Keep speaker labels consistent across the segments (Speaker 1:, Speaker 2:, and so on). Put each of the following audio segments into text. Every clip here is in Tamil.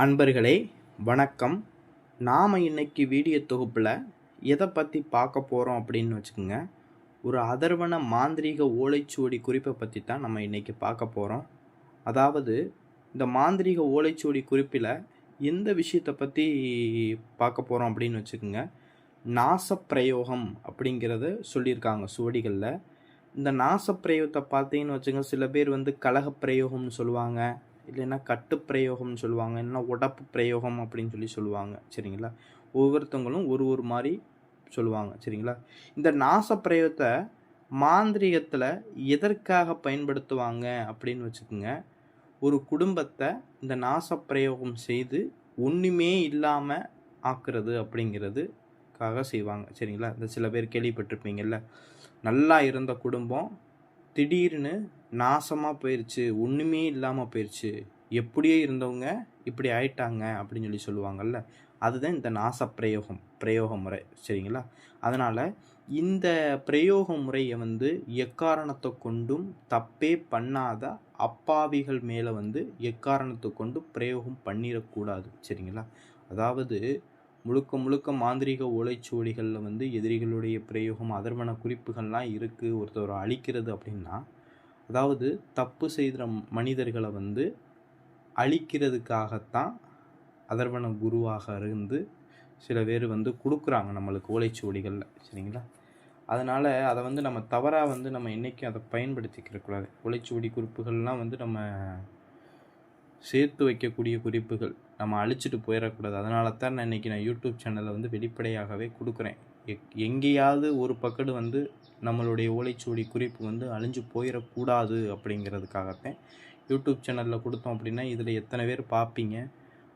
Speaker 1: அன்பர்களே வணக்கம். நாம் இன்னைக்கு வீடியோ தொகுப்பில் எதை பற்றி பார்க்க போகிறோம் அப்படின்னு வச்சுக்கோங்க. ஒரு அதர்வன மாந்திரீக ஓலைச்சுவடி குறிப்பை பற்றி தான் நம்ம இன்றைக்கி பார்க்க போகிறோம். அதாவது இந்த மாந்திரீக ஓலைச்சுவடி குறிப்பில் எந்த விஷயத்தை பற்றி பார்க்க போகிறோம் அப்படின்னு வச்சுக்கோங்க. நாசப்பிரயோகம் அப்படிங்கிறத சொல்லியிருக்காங்க சுவடிகளில். இந்த நாசப்பிரயோகத்தை பார்த்தீங்கன்னு வச்சுக்கோங்க, சில பேர் கலக பிரயோகம்னு சொல்லுவாங்க, இல்லைன்னா கட்டு பிரயோகம்னு சொல்லுவாங்க, இல்லைன்னா உடப்பு பிரயோகம் அப்படின்னு சொல்லுவாங்க. சரிங்களா? ஒவ்வொருத்தவங்களும் ஒரு மாதிரி சொல்லுவாங்க. சரிங்களா? இந்த நாச பிரயோகத்தை மாந்திரிகத்தில் எதற்காக பயன்படுத்துவாங்க அப்படின்னு வச்சுக்கோங்க. ஒரு குடும்பத்தை இந்த நாச பிரயோகம் செய்து ஒன்றுமே இல்லாமல் ஆக்குறது அப்படிங்கிறதுக்காக செய்வாங்க. சரிங்களா? இந்த சில பேர் கேள்விப்பட்டிருப்பீங்கள்ல, நல்லா இருந்த குடும்பம் திடீர்னு நாசமாக போயிடுச்சு, ஒன்றுமே இல்லாமல் போயிடுச்சு, எப்படியே இருந்தவங்க இப்படி ஆயிட்டாங்க அப்படின்னு சொல்லுவாங்கள்ல, அதுதான் இந்த பிரயோக முறை. சரிங்களா? அதனால் இந்த பிரயோக முறையை எக்காரணத்தை கொண்டும் தப்பே பண்ணாத அப்பாவிகள் மேலே எக்காரணத்தை கொண்டு பிரயோகம் பண்ணிடக்கூடாது. சரிங்களா? அதாவது முழுக்க மாந்திரீக ஓலைச்சுவடிகளில் எதிரிகளுடைய பிரயோகம், அதர்வன குறிப்புகள்லாம் இருக்குது. ஒருத்தரை அழிக்கிறது அப்படின்னா, அதாவது தப்பு செய்கிற மனிதர்களை அழிக்கிறதுக்காகத்தான் அதர்வன குருவாக இருந்து சில பேர் கொடுக்குறாங்க நம்மளுக்கு ஓலைச்சுவடிகளில். சரிங்களா? அதனால் அதை நம்ம தவறாக நம்ம என்றைக்கும் அதை பயன்படுத்திக்கிறக்கூடாது. ஓலைச்சுவடி குறிப்புகள்லாம் நம்ம சேர்த்து வைக்கக்கூடிய குறிப்புகள், நம்ம அழிச்சிட்டு போயிடக்கூடாது. அதனால தான் நான் இன்றைக்கி யூடியூப் சேனலில் வெளிப்படையாகவே கொடுக்குறேன். எங்கேயாவது ஒரு பக்கத்து நம்மளுடைய ஓலைச்சுவடி குறிப்பு அழிஞ்சு போயிடக்கூடாது அப்படிங்கிறதுக்காகத்தான் யூடியூப் சேனலில் கொடுத்தோம். அப்படின்னா இதில் எத்தனை பேர் பார்ப்பீங்க,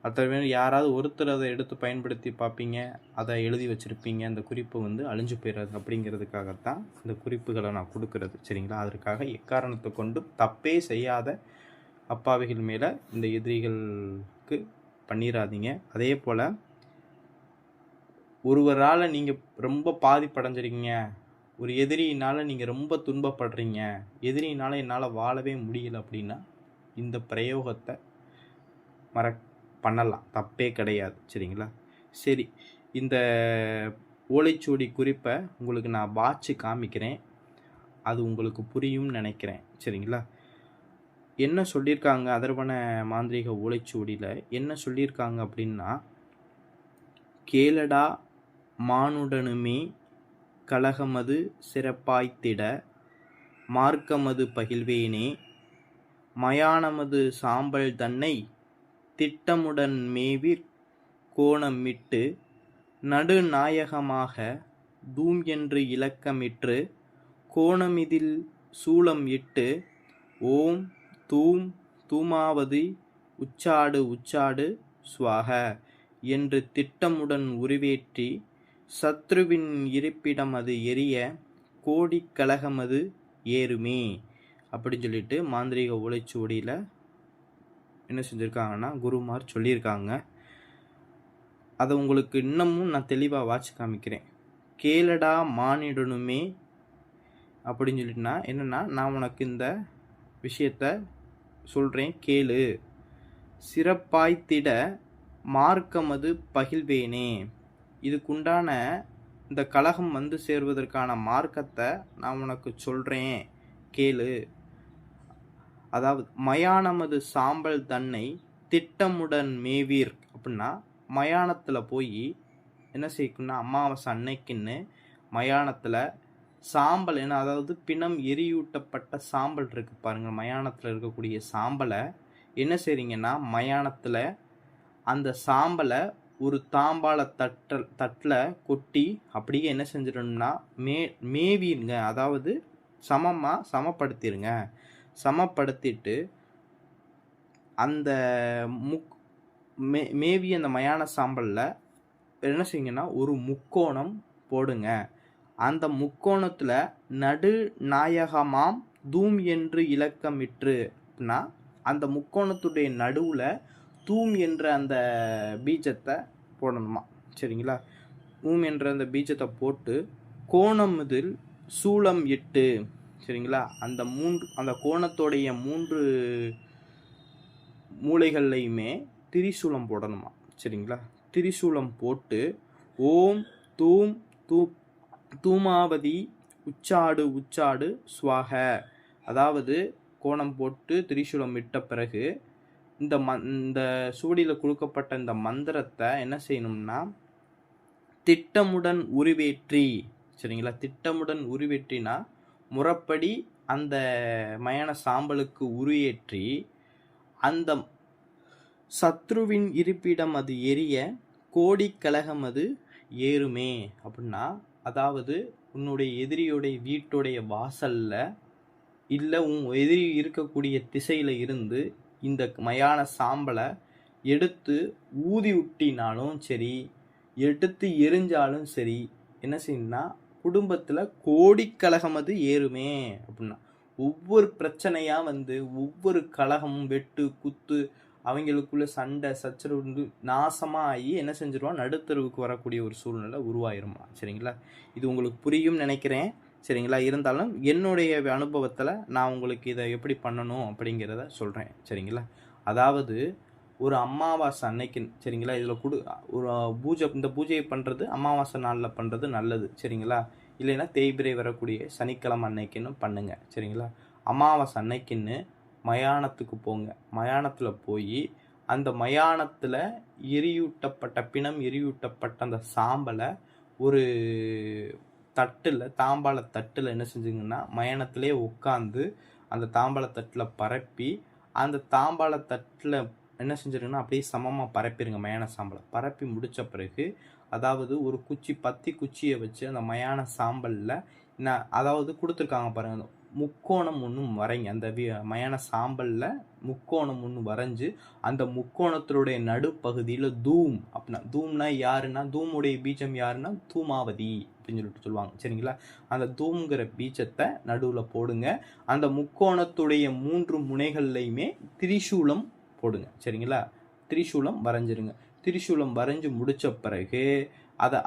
Speaker 1: அத்தனை பேர் யாராவது ஒருத்தர் அதை எடுத்து பயன்படுத்தி பார்ப்பீங்க, அதை எழுதி வச்சுருப்பீங்க. அந்த குறிப்பு அழிஞ்சு போயிடாது அப்படிங்கிறதுக்காகத்தான் இந்த குறிப்புகளை நான் கொடுக்குறது. சரிங்களா? அதற்காக எக்காரணத்தை கொண்டு தப்பே செய்யாத அப்பாவிகள் மேலே இந்த எதிரிகளுக்கு பண்ணிடாதீங்க. அதே போல் ஒருவரால் நீங்கள் ரொம்ப பாதிப்படைஞ்சிருக்கீங்க, ஒரு எதிரியினால் நீங்கள் ரொம்ப துன்பப்படுறீங்க, எதிரியினால் என்னால் வாழவே முடியல அப்படின்னா இந்த பிரயோகத்தை பண்ணலாம், தப்பே கிடையாது. சரிங்களா? சரி, இந்த ஓலைச்சுவடி குறிப்பை உங்களுக்கு நான் வாட்சி காமிக்கிறேன், அது உங்களுக்கு புரியும்னு நினைக்கிறேன். சரிங்களா? என்ன சொல்லியிருக்காங்க அதர்வன மாந்திரீக ஓலைச்சுவடியில் என்ன சொல்லியிருக்காங்க அப்படின்னா, கேளடா மானுடனுமே கலகமது சிறப்பாய்த்திட மார்க்கமது பகில்வேனே மயானமது சாம்பல் தன்னை திட்டமுடன் மேவிற் கோணமிட்டு நடுநாயகமாக தூம் என்று இலக்கமிட்டு கோணமிதில் சூளம் இட்டு ஓம் தூம் தூமாவது உச்சாடு ஸ்வாக என்று திட்டமுடன் உருவேற்றி சத்ருவின் இருப்பிடம் அது எரிய கோடி கலகமது ஏறுமே அப்படின்னு சொல்லிட்டு மாந்திரீக ஓலைச்சுவடியில் என்ன செஞ்சுருக்காங்கன்னா குருமார் சொல்லியிருக்காங்க. அதை உங்களுக்கு இன்னமும் நான் தெளிவாக வாட்சி காமிக்கிறேன். கேளடா மானிடனுமே அப்படின்னு சொல்லிட்டுனா என்னென்னா, நான் உனக்கு இந்த விஷயத்தை சொல்கிறேன் கேளு. சிறப்பாய்த்திட மார்க்கமது பகில்வேனே, இதுக்குண்டான இந்த கலகம் சேர்வதற்கான மார்க்கத்தை நான் உனக்கு சொல்கிறேன் கேளு. அதாவது மயானமது சாம்பல் தன்னை திட்டமுடன் மேவீர் அப்படின்னா, மயானத்தில் போய் என்ன செய்யணும்னா, அமாவாசை அன்னைக்குன்னு மயானத்தில் சாம்பல், ஏன்னா அதாவது பிணம் எரியூட்டப்பட்ட சாம்பல் இருக்குது பாருங்கள், மயானத்தில் இருக்கக்கூடிய சாம்பலை என்ன செய்றீங்கன்னா, மயானத்தில் அந்த சாம்பலை ஒரு தாம்பாள தட்டில் கொட்டி அப்படியே என்ன செஞ்சிடணும்னா மேவிடுங்க, அதாவது சமப்படுத்திடுங்க. சமப்படுத்திட்டு அந்த மேவி அந்த மயான சாம்பலில் என்ன செய்யுங்கன்னா ஒரு முக்கோணம் போடுங்க. அந்த முக்கோணத்தில் நடு நாயகமாம் தூம் என்று இலக்கமிட்டுனா, அந்த முக்கோணத்துடைய நடுவில் தூம் என்ற அந்த பீஜத்தை போடணுமா. சரிங்களா? தூம் என்ற அந்த பீஜத்தை போட்டு கோணம் இதில் சூளம் இட்டு, சரிங்களா, அந்த கோணத்தோடைய 3 மூலைகள்லையுமே திரிசூலம் போடணுமா. சரிங்களா, திரிசூலம் போட்டு ஓம் தூம் தூ தூமாவதி உச்சாடு உச்சாடு ஸ்வாக, அதாவது கோணம் போட்டு திரிசூலம் விட்ட பிறகு இந்த சுவடியில் கொடுக்கப்பட்ட இந்த மந்திரத்தை என்ன செய்யணும்னா திட்டமுடன் உருவேற்றி, சரிங்களா, திட்டமுடன் உருவேற்றினா முறைப்படி அந்த மயான சாம்பலுக்கு உருவேற்றி அந்த சத்ருவின் இருப்பிடம் அது எரிய கோடிக்கலகம் அது ஏறுமே அப்படின்னா, அதாவது உன்னுடைய எதிரியுடைய வீட்டுடைய வாசல்ல இல்லை உன் எதிரி இருக்கக்கூடிய திசையில் இருந்து இந்த மயான சாம்பலை எடுத்து ஊதி விட்டினாலும் சரி, எடுத்து எரிஞ்சாலும் சரி, என்ன செய்யணும்னா குடும்பத்தில் கோடிக்கலகம் அது ஏறுமே அப்படின்னா, ஒவ்வொரு பிரச்சனையாக ஒவ்வொரு கலகமும் வெட்டு குத்து அவங்களுக்குள்ள சண்டை சச்சரவு நாசமாக ஆகி என்ன செஞ்சிருவான், நடுத்தருவுக்கு வரக்கூடிய ஒரு சூழ்நிலை உருவாயிருமா. சரிங்களா, இது உங்களுக்கு புரியும் நினைக்கிறேன். சரிங்களா, இருந்தாலும் என்னுடைய அனுபவத்தில் நான் உங்களுக்கு இதை எப்படி பண்ணணும் அப்படிங்கிறத சொல்கிறேன். சரிங்களா, அதாவது ஒரு அமாவாசை அன்னைக்கு, சரிங்களா, இதில் ஒரு இந்த பூஜையை பண்ணுறது அமாவாசை நாளில் பண்ணுறது நல்லது. சரிங்களா, இல்லைன்னா தேய்பிரை வரக்கூடிய சனிக்கிழமை அன்னைக்குன்னு பண்ணுங்க. சரிங்களா, அமாவாசை அன்னைக்குன்னு மயானத்துக்கு போங்க. மயானத்தில் போய் அந்த மயானத்தில் எரியூட்டப்பட்ட அந்த சாம்பலை ஒரு தட்டில், தாம்பாள தட்டில் என்ன செஞ்சுங்கன்னா மயானத்திலே உட்காந்து அந்த தாம்பாள தட்டில் பரப்பி, அந்த தாம்பாள தட்டில் என்ன செஞ்சிருங்கன்னா அப்படியே சமமாக பரப்பிடுங்க. மயான சாம்பலை பரப்பி முடித்த பிறகு, அதாவது ஒரு பத்தி குச்சியை வச்சு அந்த மயான சாம்பலில் அதாவது கொடுத்துருக்காங்க பாருங்கள், முக்கோணம் ஒன்று வரைங்க. அந்த மயான சாம்பலில் முக்கோணம் ஒன்று வரைஞ்சி அந்த முக்கோணத்தினுடைய நடுப்பகுதியில் தூம் அப்படின்னா, தூம்னா யாருன்னா, தூமுடைய பீஜம் யாருன்னா தூமாவதி அப்படின்னு சொல்லுவாங்க. சரிங்களா, அந்த தூம்ங்கிற பீஜத்தை நடுவில் போடுங்க. அந்த முக்கோணத்துடைய 3 முனைகள்லையுமே திரிசூலம் போடுங்க. சரிங்களா, திரிசூலம் வரைஞ்சிருங்க. திரிசூலம் வரைஞ்சி முடித்த பிறகு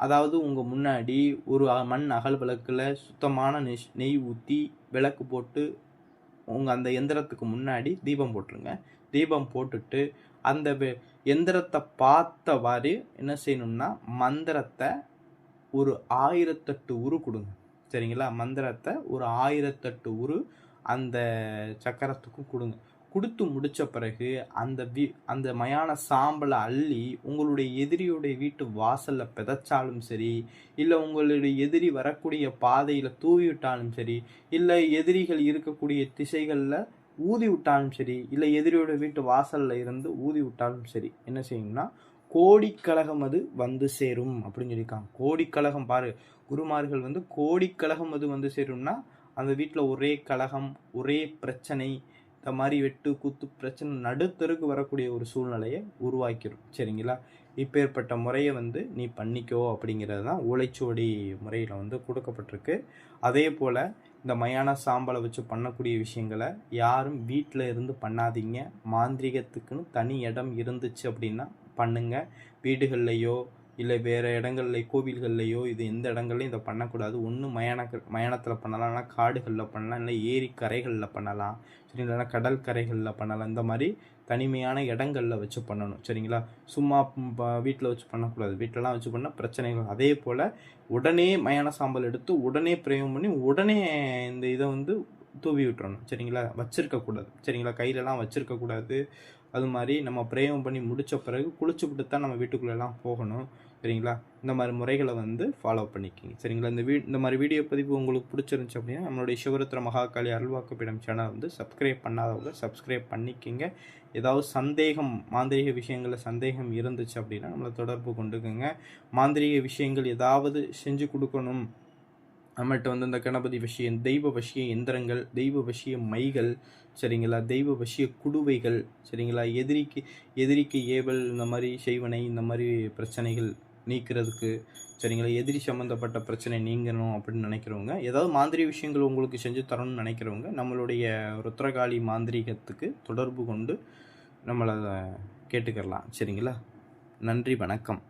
Speaker 1: அதாவது உங்கள் முன்னாடி ஒரு மண் அகல் விளக்கில் சுத்தமான நெய் ஊற்றி விளக்கு போட்டு உங்கள் அந்த எந்திரத்துக்கு முன்னாடி தீபம் போட்டுருங்க. தீபம் போட்டுட்டு அந்த எந்திரத்தை பார்த்தவாறு என்ன செய்யணும்னா மந்திரத்தை ஒரு 1008 உரு கொடுங்க. சரிங்களா, மந்திரத்தை ஒரு 1008 உரு அந்த சக்கரத்துக்கும் கொடுங்க. கொடுத்து முடித்த பிறகு அந்த மயான சாம்பலை அள்ளி உங்களுடைய எதிரியுடைய வீட்டு வாசலில் பிதைச்சாலும் சரி, இல்லை உங்களுடைய எதிரி வரக்கூடிய பாதையில் தூவி விட்டாலும் சரி, இல்லை எதிரிகள் இருக்கக்கூடிய திசைகளில் ஊதி விட்டாலும் சரி, இல்லை எதிரியோட வீட்டு வாசலில் இருந்து ஊதி விட்டாலும் சரி, என்ன செய்யணும்னா கோடிக்கலகம் அது வந்து சேரும் அப்படின்னு சொல்லியிருக்காங்க. கோடிக்கலகம் பாரு, குருமார்கள் கோடிக்கலகம் அது வந்து சேரும்னா அந்த வீட்டில் ஒரே கலகம், ஒரே பிரச்சனை, இந்த மாதிரி வெட்டு குத்து பிரச்சனை நடுத்தருக்கு வரக்கூடிய ஒரு சூழ்நிலையை உருவாக்கிடும். சரிங்களா, இப்பேற்பட்ட முறையை நீ பண்ணிக்கோ அப்படிங்கிறது தான் ஓலைச்சுவடி முறையில் கொடுக்கப்பட்டிருக்கு. அதே போல் இந்த மயான சாம்பலை வச்சு பண்ணக்கூடிய விஷயங்களை யாரும் வீட்டில் இருந்து பண்ணாதீங்க. மாந்திரிகத்துக்குன்னு தனி இடம் இருந்துச்சு அப்படின்னா பண்ணுங்க. வீடுகள்லையோ இல்லை வேறு இடங்கள்ல கோவில்கள்லையோ இது எந்த இடங்கள்லையும் இதை பண்ணக்கூடாது. ஒன்று மயானத்தில் பண்ணலாம், இல்லைனா காடுகளில் பண்ணலாம், இல்லை ஏரி கரைகளில் பண்ணலாம், சரி, இல்லைனா கடல் கரைகளில் பண்ணலாம். இந்த மாதிரி தனிமையான இடங்களில் வச்சு பண்ணணும். சரிங்களா, சும்மா வீட்டில் வச்சு பண்ணக்கூடாது. வீட்டிலலாம் வச்சு பண்ணால் பிரச்சனைகள். அதே போல் உடனே மயான சாம்பல் எடுத்து உடனே பிரயோகம் பண்ணி உடனே இந்த இதை தூவி விட்டுறணும். சரிங்களா, வச்சுருக்கக்கூடாது. சரிங்களா, கையிலலாம் வச்சுருக்கக்கூடாது. அது மாதிரி நம்ம பிரயோகம் பண்ணி முடித்த பிறகு குளிச்சுவிட்டு தான் நம்ம வீட்டுக்குள்ளெல்லாம் போகணும். சரிங்களா, இந்த மாதிரி முறைகளை ஃபாலோ பண்ணிக்கிங்க. சரிங்களா, இந்த மாதிரி வீடியோ பதிவு உங்களுக்கு பிடிச்சிருந்துச்சு அப்படின்னா நம்மளுடைய சிவருத்ர மகாகாளி அருள்வாக்குப்பீடம் சேனல் சப்ஸ்கிரைப் பண்ணாதவங்க சப்ஸ்கிரைப் பண்ணிக்கிங்க. ஏதாவது சந்தேகம், மாந்திரிக விஷயங்களில் சந்தேகம் இருந்துச்சு அப்படின்னா நம்மளை தொடர்பு கொண்டுக்குங்க. மாந்திரிக விஷயங்கள் ஏதாவது செஞ்சு கொடுக்கணும் நம்மள்கிட்ட இந்த கணபதி விஷயம், தெய்வ வசிய எந்திரங்கள், தெய்வ வசிய மைகள், சரிங்களா, தெய்வ வசிய குடுவைகள், சரிங்களா, எதிரிக்கு ஏவல், இந்த மாதிரி செய்வனை, இந்த மாதிரி பிரச்சனைகள் நீக்கிறதுக்கு, சரிங்களா, எதிரி சம்மந்தப்பட்ட பிரச்சனை நீங்கணும் அப்படின்னு நினைக்கிறவங்க, ஏதாவது மாந்திரிக விஷயங்கள் உங்களுக்கு செஞ்சு தரணும்னு நினைக்கிறவங்க நம்மளுடைய ருத்ரகாளி மாந்திரிகத்துக்கு தொடர்பு கொண்டு நம்மளை கேட்டுக்கிறலாம். சரிங்களா, நன்றி, வணக்கம்.